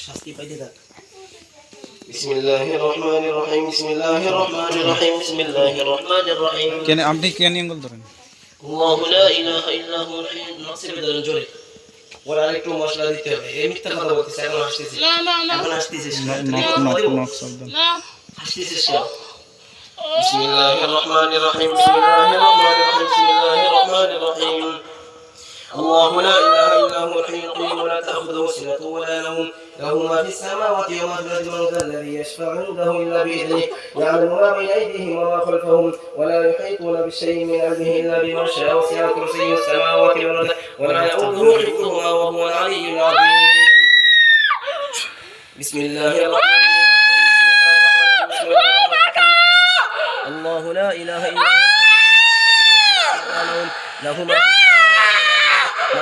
শাস্তি পাইতে থাক। বিসমিল্লাহির রহমানির রহিম, বিসমিল্লাহির রহমানির রহিম, বিসমিল্লাহির রহমানির রহিম। কেন আপনি কেন আঙ্গুল ধরেন? আল্লাহু লা ইলাহা ইল্লা হুয়াল হাইয়্যুল নাসির বিদার জোরে। ওরা আরেকটু মশলা দিতে হবে। এই মিথ্যা কথা বলতেছে, এখন আসতেছে। এখন আসতেছে। নক শব্দ। আসতেছে সে। বিসমিল্লাহির রহমানির রহিম, বিসমিল্লাহির রহমানির রহিম, বিসমিল্লাহির রহমানির রহিম। الله لا إله إلا هو الحي القيوم لا تأخذه سنة ولا نوم له ما في السماوات وما في الأرض من ذا الذي يشفع عنده إلا بإذنه يعلم ما بين أيديهم وما خلفهم ولا يحيطون بشيء من علمه إلا بما شاء وسع كرسيه السماوات والأرض ولا يؤوده حفظهما وهو العلي العظيم. بسم الله الرحمن الرحيم. الله لا إله إلا هو الحي القيوم له ما في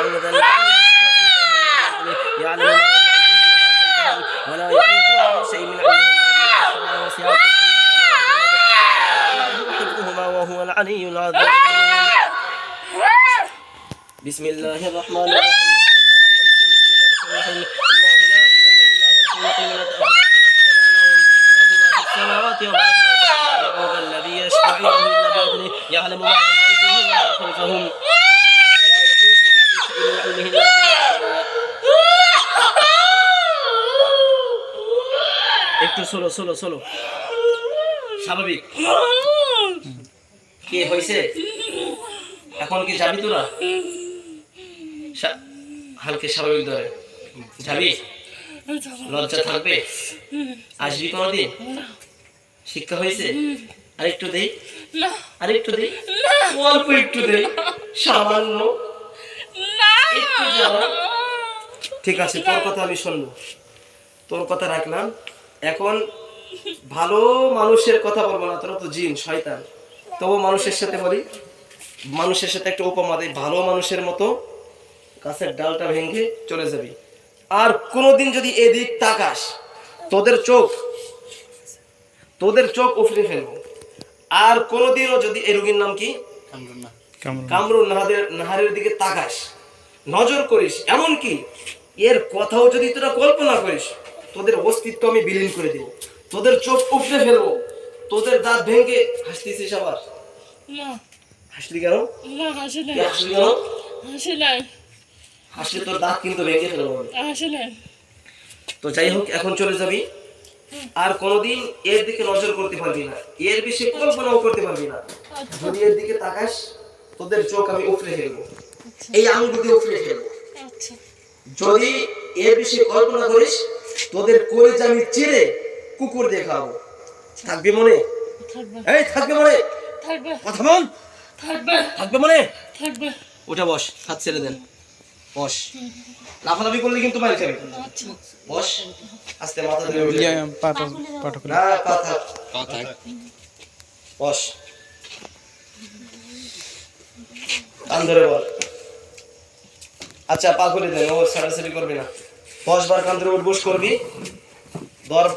من ذا الذي يشفع عنده يعلم ما بين أيديهم وما خلفهم ولا يحيطون بشيء من علمه إلا بما شاء وسع حفظهما وهو العلي العظيم. بسم الله الرحمن الرحيم. الله لا إله إلا هو الحي القيوم لا تأخذه سنة ولا نوم له ما في السماوات وما في الأرض من ذا الذي يشفع عنده إلا بإذنه يعلم ما بين أيديهم وما خلفهم একটু সোলো সোলো সোলো স্বাভাবিক কি হয়েছে এখন কি যাবি তোরা হালকা স্বাভাবিক ধরে যাবি লজ্জা থাকবে আসবি কোনদিন শিক্ষা হয়েছে আরেকটু দেই আরেকটু দেই অল্প একটু দেই সামান্য ঠিক আছে তোর কথা আমি শুনবো তোর কথা রাখলাম এখন ভালো মানুষের কথা বলবো না তোরা তো জিন শয়তান তবু মানুষের সাথে বলি মানুষের সাথে একটা উপমা দেই ভালো মানুষের মতো গাছের ডালটা ভেঙে চলে যাবি আর কোনোদিন যদি এদিক তাকাস তোদের চোখ উফরে ফেলবো আর কোনোদিনও যদি এই রোগীর নাম কি কামরুন নাহারের দিকে তাকাস নজর করিস এমনকি এর কথাও যদি তোরা কল্পনা করিস তোদের অস্তিত্ব আমি বিলীন করে দেব তোদের চোখ উপড়ে ফেলবো তোদের দাঁত ভেঙে হাসতেছিস আবার হাসলি কেন হাসলে তোর দাঁত কিন্তু ভেঙে ফেলবো তো যাই হোক এখন চলে যাবি আর কোনোদিন এর দিকে নজর করতে পারবি না এর বেশি কল্পনাও করতে পারবি না যদি এর দিকে তাকাস তোদের চোখ আমি উপড়ে ফেলবো এই আঙ্গুল দিয়ে উপড়ে ফেলবো যদি এর বেশি কল্পনা করিস তোদের কলিজা আমি চিরে কুকুর দিয়ে খাবো থাকবে মনে এই থাকবে মনে কথা বল থাকবে মনে ওটা বস হাত ছেড়ে দেন বস লাফালাফি করলে কিন্তু মার খাবি বস আস্তে মাথা ধরে বস কান ধরে বল আচ্ছা পা খুলে দেন ও সারাসারি করবি না 10 বার কান ধরে উঠবস করবি ধর